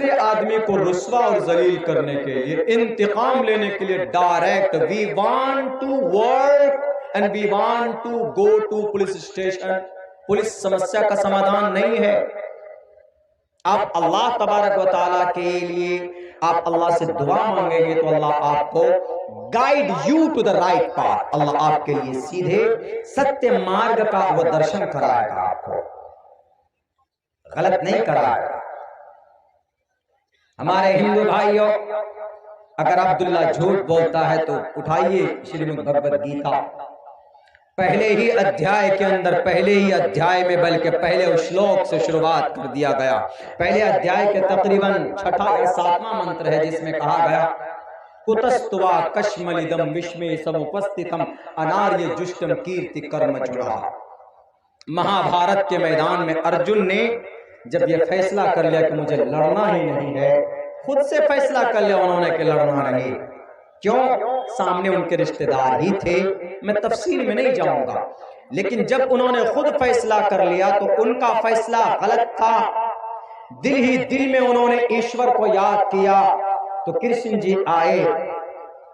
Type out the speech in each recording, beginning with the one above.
दूसरे आदमी को रुस्वा और जलील करने के लिए, इंतकाम लेने के लिए direct we want to work and we want to go to police station. Police समस्या का समाधान नहीं है। आप अल्लाह तबारक व तआला के लिए आप अल्लाह से दुआ मांगेंगे तो अल्लाह आपको guide you to the right path. Allah आपके लिए सीधे सत्य मार्ग का वो दर्शन कराएगा, आपको गलत नहीं कराएगा। हमारे हिंदू भाइयों, अगर अब्दुल्ला झूठ बोलता है तो उठाइए श्रीमद् भगवद गीता, पहले ही अध्याय के अंदर, पहले ही अध्याय में, बल्कि पहले श्लोक से शुरुआत कर दिया गया। पहले अध्याय के तकरीबन 6वां या 7वां मंत्र है, जिसमें कहा गया कुतस्तुवा कश्मलिदम विश्मे समुपस्थितम अनार्य जुष्टम कीर्ति कर्म जुड़ा। महाभारत के मैदान में अर्जुन ने जब ये फैसला कर लिया कि मुझे लड़ना ही नहीं है, खुद से फैसला कर लिया उन्होंने कि लड़ना नहीं। क्यों? सामने उनके रिश्तेदार ही थे, मैं तफसील में नहीं जाऊंगा, लेकिन जब उन्होंने खुद फैसला कर लिया तो उनका फैसला गलत था। दिल ही दिल में उन्होंने ईश्वर को याद किया। तो कृष्ण जी आए,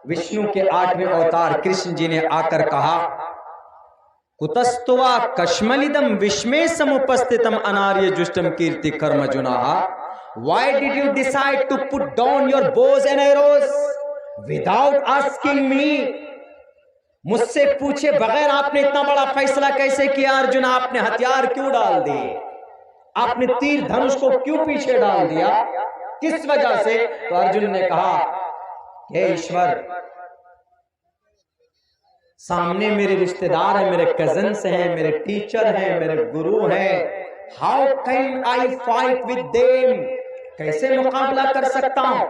विष्णु के 8वें अवतार कृष्ण जी ने आकर कहा कुतस्तुवा कश्मलिदम विश्मे समुपस्थितम अनार्य जुष्टम कीर्ति कर्म जुनाहा। Why did you decide to put down your bows and arrows without asking me? मुझसे पूछे बगैर आपने इतना बड़ा फैसला कैसे किया अर्जुन? आपने हथियार क्यों डाल दिए? आपने तीर धनुष को क्यों पीछे डाल दिया? किस वजह से? तो अर्जुन ने कहा हे ईश्वर, सामने मेरे रिश्तेदार हैं, मेरे कजन्स हैं, मेरे टीचर हैं, मेरे गुरु हैं। How can I fight with them? कैसे मुकाबला कर सकता हूं?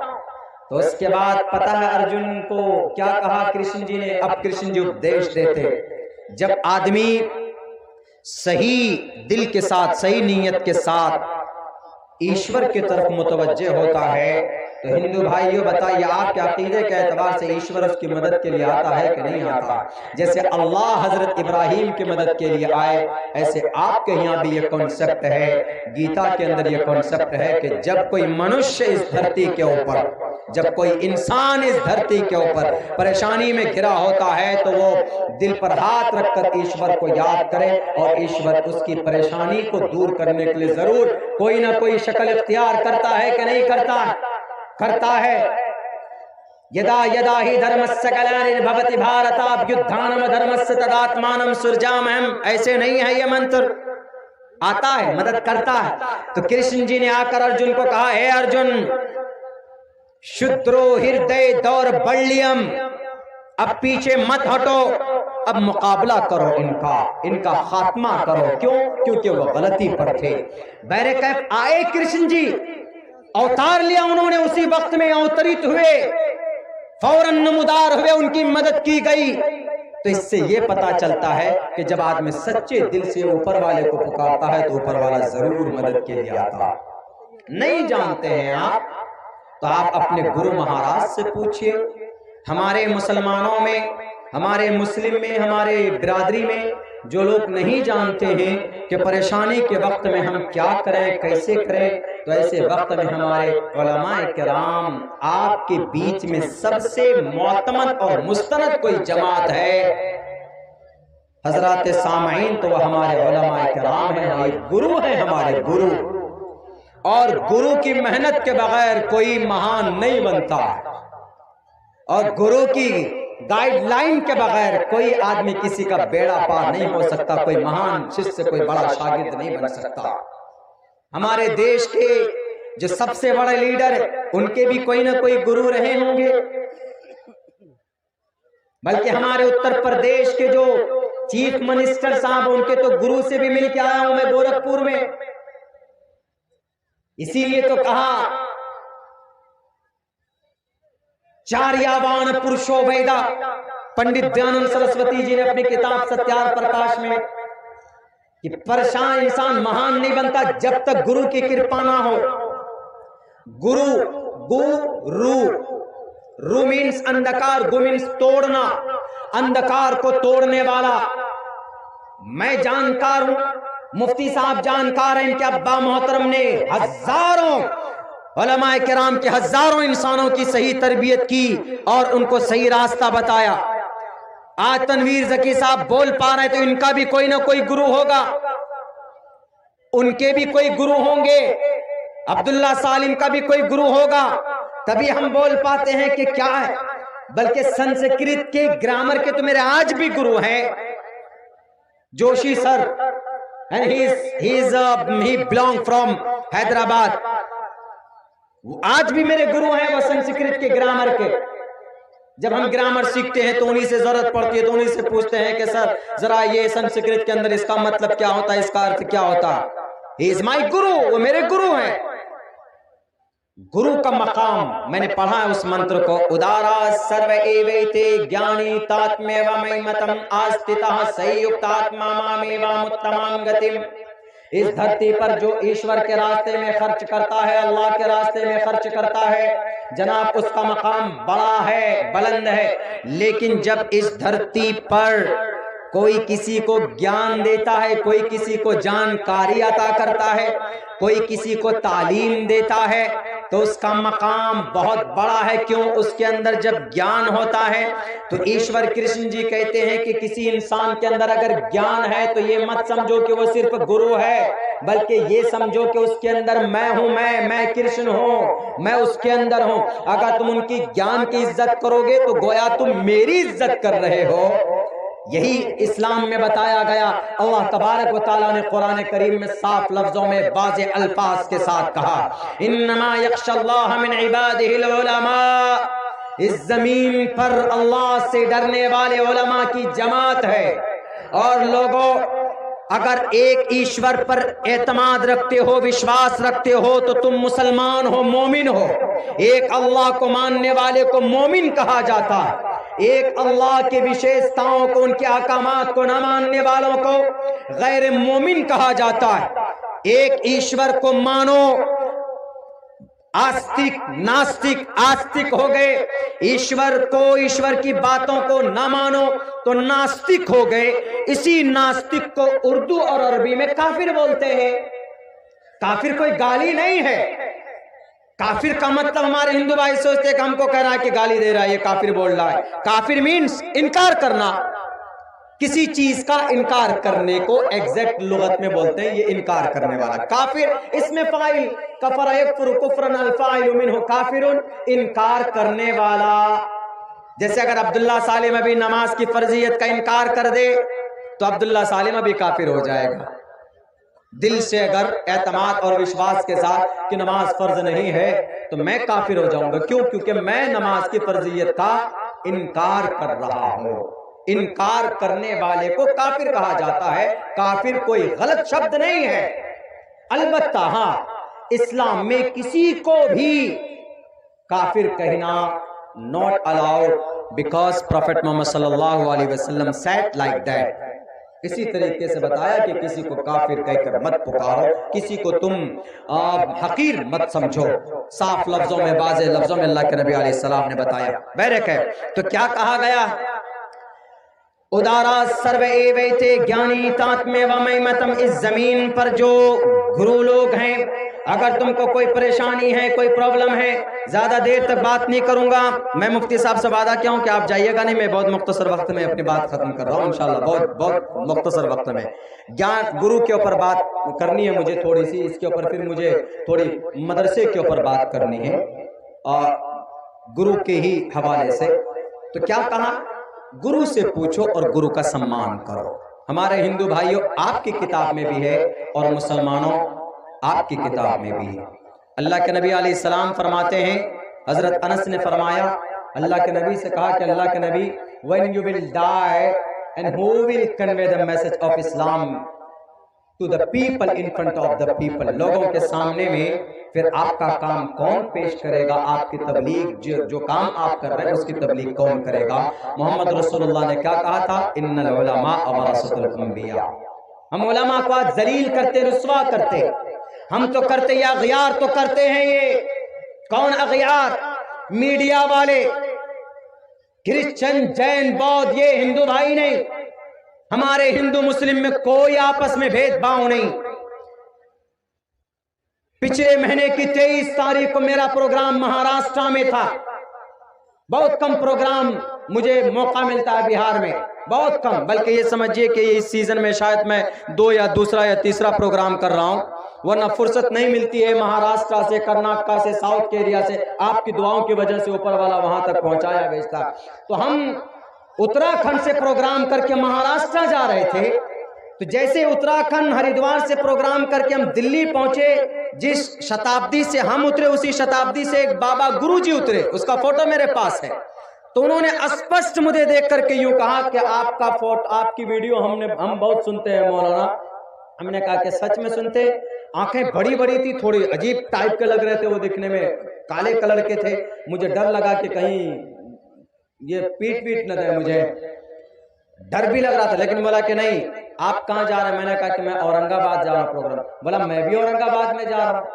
तो उसके बाद पता है अर्जुन को क्या कहा कृष्ण जी ने? अब कृष्ण जी उपदेश देते, जब आदमी सही दिल के साथ, सही नीयत के साथ ईश्वर की तरफ मुतवज्जे होता है, तो हिंदू भाइयों बताइए आपके अकीदे के एतबार से ईश्वर उसकी मदद के लिए आता है कि नहीं आता? जैसे अल्लाह हजरत इब्राहिम की मदद के लिए आए, ऐसे आपके यहाँ भी ये कॉन्सेप्ट है, गीता के अंदर ये कॉन्सेप्ट है कि जब कोई मनुष्य इस धरती के ऊपर, जब कोई इंसान इस धरती के ऊपर परेशानी में घिरा होता है तो वो दिल पर हाथ रखकर ईश्वर को याद करे और ईश्वर उसकी परेशानी को दूर करने के लिए जरूर कोई ना कोई शक्ल इख्तियार करता है कि नहीं करता? करता है। यदा यदा ही धर्मस्य ग्लानिर्भवति भारत अभ्युत्थानम धर्मस्य तदात्मानं सृजाम्यहम्। ऐसे नहीं है ये मंत्र, आता है, मदद करता है। तो कृष्ण जी ने आकर अर्जुन को कहा, हे अर्जुन, शुद्रो हृदय दौर्बल्यम, अब पीछे मत हटो, अब मुकाबला करो इनका खात्मा करो। क्यों? क्योंकि वो गलती पर थे। बैरकैफ आए कृष्ण जी, अवतार लिया उन्होंने, उसी वक्त में अवतरित हुए, फौरन नमूदार हुए, उनकी मदद की गई। तो इससे यह पता चलता है कि जब आदमी सच्चे दिल से ऊपर वाले को पुकारता है तो ऊपर वाला जरूर मदद के लिए आता। नहीं जानते हैं आप तो आप अपने गुरु महाराज से पूछिए। हमारे मुसलमानों में, हमारे मुस्लिम में, हमारे बिरादरी में जो लोग नहीं जानते हैं कि परेशानी के वक्त में हम क्या करें, कैसे करें, तो ऐसे वक्त में हमारे उलमाए किराम, आपके बीच में सबसे मोतमद और मुस्तनद कोई जमात है हजरत सामाइन, तो वह हमारे उलमाए किराम हैं, हमारे गुरु हैं, हमारे गुरु। और गुरु की मेहनत के बगैर कोई महान नहीं बनता, और गुरु की गाइडलाइन के बगैर कोई आदमी किसी का बेड़ा पार नहीं हो सकता, कोई महान शिष्य, कोई बड़ा शागिर्द नहीं बन सकता। हमारे देश के जो सबसे बड़े लीडर है उनके भी कोई ना कोई गुरु रहे होंगे, बल्कि हमारे उत्तर प्रदेश के जो चीफ मिनिस्टर साहब, उनके तो गुरु से भी मिल के आया हूं मैं गोरखपुर में। इसीलिए तो कहा चार्यावान पुरुषो वेदा, पंडित दयानंद सरस्वती जी ने अपनी किताब सत्यार्थ प्रकाश में, कि परेशान इंसान महान नहीं बनता जब तक गुरु की कृपा ना हो। गुरु, रू मीन्स अंधकार, गु मीन्स तोड़ना, अंधकार को तोड़ने वाला। मैं जानकार हूं, मुफ्ती साहब जानकार हैं, इनके अब्बा मोहतरम ने हजारों उलमाए किराम के हजारों इंसानों की सही तरबियत की और उनको सही रास्ता बताया। आज तनवीर ज़की साहब बोल पा रहे, तो इनका भी कोई ना कोई गुरु होगा, उनके भी कोई गुरु होंगे, अब्दुल्ला सालिम का भी कोई गुरु होगा, तभी हम बोल पाते हैं कि क्या है। बल्कि संस्कृत के ग्रामर के तो मेरे आज भी गुरु हैं, Joshi sir, and he belong from Hyderabad. आज भी मेरे गुरु हैं वो संस्कृत के ग्रामर के। जब हम ग्रामर सीखते हैं तो उन्हीं से जरूरत पड़ती है, तो उन्हीं से पूछते हैं कि सर जरा ये संस्कृत के अंदर इसका मतलब क्या होता है, इसका अर्थ क्या होता है। ही इज माई गुरु, वो मेरे गुरु हैं। गुरु का मकाम मैंने पढ़ा है उस मंत्र को, उदारा सर्व एवेते ज्ञानी तात्मेव मयमतम आस्थितः संयुक्तात्मा मामेवाम उत्तमाम गतिम। इस धरती पर जो ईश्वर के रास्ते में खर्च करता है, अल्लाह के रास्ते में खर्च करता है, जनाब उसका मकाम बड़ा है, बुलंद है। लेकिन जब इस धरती पर कोई किसी को ज्ञान देता है, कोई किसी को जानकारी अता करता है, कोई किसी को तालीम देता है, तो उसका मकाम बहुत बड़ा है। क्यों? उसके अंदर जब ज्ञान होता है तो ईश्वर कृष्ण जी कहते हैं कि किसी इंसान के अंदर अगर ज्ञान है तो ये मत समझो कि वो सिर्फ गुरु है, बल्कि ये समझो कि उसके अंदर मैं हूं, मैं कृष्ण हूं, मैं उसके अंदर हूं। अगर तुम उनकी ज्ञान की इज्जत करोगे तो गोया तुम मेरी इज्जत कर रहे हो। यही इस्लाम में बताया गया। अल्लाह तबारक व तआला ने कुरान करीम में साफ लफ्जों में वाज़े अल्फाज के साथ कहा, इन्नमा यख्शल्लाह मिन इबादिहिल उलमा। इस जमीन पर अल्लाह से डरने वाले उलमा की जमात है। और लोगों, अगर एक ईश्वर पर एतमाद रखते हो, विश्वास रखते हो, तो तुम मुसलमान हो, मोमिन हो। एक अल्लाह को मानने वाले को मोमिन कहा जाता है। एक अल्लाह के विशेषताओं को, उनके अहकामात को न मानने वालों को गैर मोमिन कहा जाता है। एक ईश्वर को मानो, आस्तिक नास्तिक आस्तिक हो गए। ईश्वर को, ईश्वर की बातों को ना मानो तो नास्तिक हो गए। इसी नास्तिक को उर्दू और अरबी में काफिर बोलते हैं। काफिर कोई गाली नहीं है। काफिर का मतलब हमारे हिंदू भाई सोचते हैं कि हमको कह रहा है कि गाली दे रहा है, ये काफिर बोल रहा है। काफिर मीन्स इनकार करना, किसी चीज का इनकार करने को एग्जैक्ट लुगत में बोलते हैं, ये इनकार करने वाला। काफिर इसमें फाइल कफर यकफुर कुफ्रन अल फाइल मिनहु काफिरुन, इनकार करने वाला। जैसे अगर अब्दुल्ला सालिम अभी नमाज की फर्जियत का इनकार कर दे तो अब्दुल्ला सालिम अभी काफिर हो जाएगा। दिल से अगर एतमाद और विश्वास के साथ कि नमाज फर्ज नहीं है तो मैं काफिर हो जाऊंगा। क्यों? क्योंकि मैं नमाज की फर्जियत का इनकार कर रहा हूं। इनकार करने वाले को काफिर कहा जाता है। काफिर कोई गलत शब्द नहीं है। अलबत्ता हाँ, इस्लाम में किसी को भी काफिर कहना not allowed, because prophet Muhammad सल्लल्लाहु अलैहि वसल्लम सेड लाइक दैट। इसी तरीके से बताया कि किसी को काफिर कहकर मत पुकारो, किसी को तुम हकीर मत समझो। साफ लफ्जों में, वाज़े लफ्जों में अल्लाह के नबी अलैहिस्सलाम ने बताया। बैरक है तो क्या कहा गया? उदारा सर्व एवैते ज्ञानी तात्मे व मयमतम। इस जमीन पर जो गुरु लोग हैं, अगर तुमको कोई परेशानी है, कोई प्रॉब्लम है, ज्यादा देर तक बात नहीं करूंगा। मैं मुफ्ती साहब से वादा किया हूं कि आप जाइएगा नहीं, मैं बहुत मुख्तसर वक्त में अपनी बात खत्म कर रहा हूं इंशाल्लाह। बहुत मुख्तसर वक्त में ज्ञान गुरु के ऊपर बात करनी है मुझे थोड़ी सी, इसके ऊपर फिर मुझे थोड़ी मदरसे के ऊपर बात करनी है और गुरु के ही हवाले से। तो क्या कहा? गुरु से पूछो और गुरु का सम्मान करो। हमारे हिंदू भाइयों, आपकी किताब में भी है और मुसलमानों आपकी किताब में भी है। अल्लाह के नबी अलैहिस्सलाम फरमाते हैं, हजरत अनस ने फरमाया, अल्लाह के नबी से कहा कि अल्लाह के नबी, when you will die and who will convey the message of Islam to the people in front of the people. लोगों के सामने में फिर आपका काम कौन पेश करेगा? आपकी तबलीग, जो काम आप कर रहे हैं उसकी तबलीग कौन करेगा? मोहम्मद रसूलुल्लाह ने क्या कहा था? इन्नल उलमा वरसतुल अंबिया। हम उलमा को आज जलील करते, रुस्वा करते। हम तो करते या अगयार तो करते हैं। ये कौन अगयार? मीडिया वाले, क्रिश्चियन, जैन, बौद्ध, ये हिंदू भाई नहीं। हमारे हिंदू मुस्लिम में कोई आपस में भेदभाव नहीं। पिछले महीने की 23 तारीख को मेरा प्रोग्राम महाराष्ट्र में था। बहुत कम प्रोग्राम मुझे मौका मिलता है बिहार में, बहुत कम, बल्कि ये समझिए कि इस सीजन में शायद मैं 2 या दूसरा या तीसरा प्रोग्राम कर रहा हूं, वरना फुर्सत नहीं मिलती है महाराष्ट्र से, कर्नाटक से, साउथ के एरिया से। आपकी दुआओं की वजह से ऊपर वाला वहां तक पहुंचाया भेजता। तो हम उत्तराखंड से प्रोग्राम करके महाराष्ट्र जा रहे थे, तो जैसे उत्तराखंड हरिद्वार से प्रोग्राम करके हम दिल्ली पहुंचे, जिस शताब्दी से हम उतरे उसी शताब्दी से एक बाबा गुरुजी उतरे, उसका फोटो मेरे पास है। तो उन्होंने स्पष्ट मुझे देख करके यूं कहा कि आपका फोटो, आपकी वीडियो हम बहुत सुनते हैं मौलाना। हमने कहा कि सच में सुनते? आंखें बड़ी बड़ी थी, थोड़ी अजीब टाइप के लग रहे थे वो दिखने में, काले कलर के थे। मुझे डर लगा कि कहीं ये पीट न दे, मुझे डर भी लग रहा था। लेकिन बोला कि नहीं, आप कहाँ जा रहे हैं? मैंने कहा कि मैं औरंगाबाद जा रहा हूँ प्रोग्राम। बोला मैं भी औरंगाबाद में जा रहा हूँ।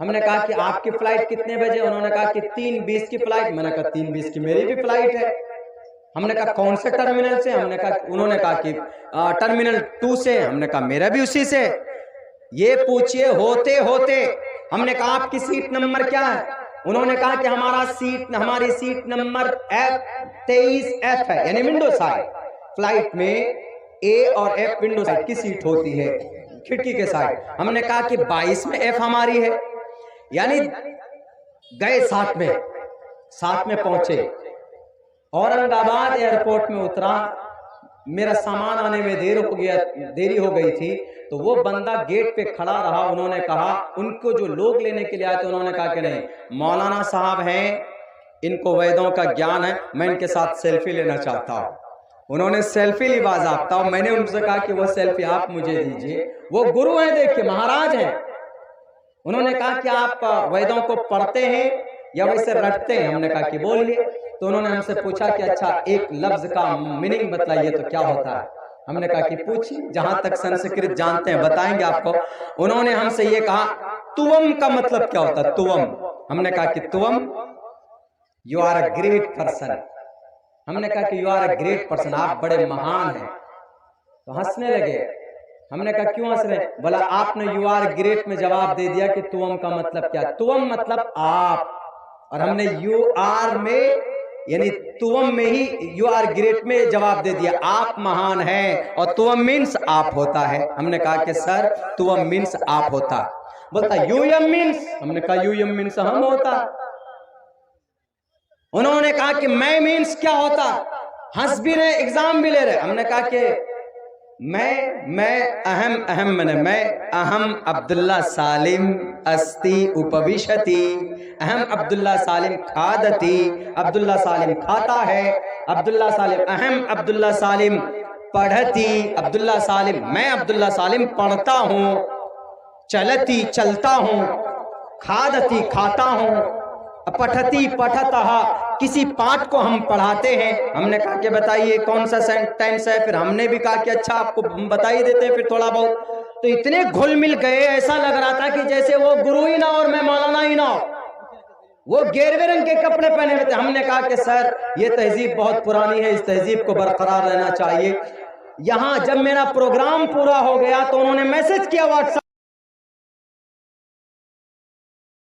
हमने कहा कि आपकी फ्लाइट कितने बजे? उन्होंने कहा कि 3:20 की फ्लाइट। मैंने कहा 3:20 की मेरी भी फ्लाइट है। हमने कहा कौन से टर्मिनल से? उन्होंने कहा कि टर्मिनल 2 से। हमने कहा मेरा भी उसी से। ये पूछिए होते होते हमने कहा आपकी सीट नंबर क्या है? उन्होंने कहा कि हमारी सीट नंबर F23F है, यानी विंडो साइड। फ्लाइट में A और F विंडो साइड की सीट होती है, खिड़की के साइड। हमने कहा कि 22 में F हमारी है, यानी गए साथ में पहुंचे। औरंगाबाद एयरपोर्ट में उतरा, मेरा सामान आने में देरी हो गई थी, तो वो बंदा गेट पे खड़ा रहा। उन्होंने कहा, उनको जो लोग लेने के लिए आए थे, उन्होंने कहा कि नहीं, मौलाना साहब हैं, इनको वेदों का ज्ञान है, मैं इनके साथ सेल्फी लेना चाहता हूँ। उन्होंने सेल्फी ली बाज़ाब्ता, और मैंने उनसे कहा कि वो सेल्फी आप मुझे दीजिए। वो गुरु हैं, देखिए महाराज हैं। उन्होंने कहा कि आप वेदों को पढ़ते हैं या वैसे रटते हैं? हमने कहा कि बोलिए। तो उन्होंने हमसे पूछा कि अच्छा एक लफ्ज का मीनिंग बताइए तो क्या होता है? हमने कहा कि पूछिए, जहां तक संस्कृत जानते हैं बताएंगे आपको। उन्होंने हमसे ये कहा, तुवम का मतलब क्या होता है? तुवम। हमने कहा कि तुवम you are a great person. हमने कहा कि you are a great person, आप बड़े महान हैं। तो हंसने लगे। हमने कहा क्यों हंस रहे? बोला आपने यू आर ग्रेट में जवाब दे दिया कि तुवम का मतलब क्या? तुवम मतलब आप, और हमने यू आर में यानी तुवम में ही यू आर ग्रेट में जवाब दे दिया, आप महान हैं, और तुवम मीन्स आप होता है। हमने कहा कि सर तुवम मीन्स आप होता। बोलता यूएम मीन्स। हमने कहा यूएम मीन्स हम होता। उन्होंने कहा कि मैं मीन्स क्या होता? हंस भी रहे, एग्जाम भी ले रहे। हमने कहा कि मैं अहम अब्दुल्ला सालिम अस्ति उपविशति, अहम अब्दुल्ला सालिम खादती, अब्दुल्ला सालिम खाता है, अब्दुल्ला सालिम, अहम अब्दुल्ला सालिम पढ़ती, अब्दुल्ला सालिम, मैं अब्दुल्ला सालिम पढ़ता हूँ, चलती चलता हूँ, खादती खाता हूँ, पठती पठतः किसी पाठ को हम पढ़ाते हैं। हमने कहा कि बताइए कौन सा सेंटेंस है? फिर हमने भी कहा कि अच्छा आपको बता ही देते हैं फिर थोड़ा बहुत। तो इतने घुल मिल गए, ऐसा लग रहा था कि जैसे वो गुरु ही ना और मैं मौलाना ही ना। वो गेरुए रंग के कपड़े पहने हुए थे। हमने कहा कि सर ये तहजीब बहुत पुरानी है, इस तहजीब को बरकरार रहना चाहिए। यहाँ जब मेरा प्रोग्राम पूरा हो गया तो उन्होंने मैसेज किया व्हाट्सएप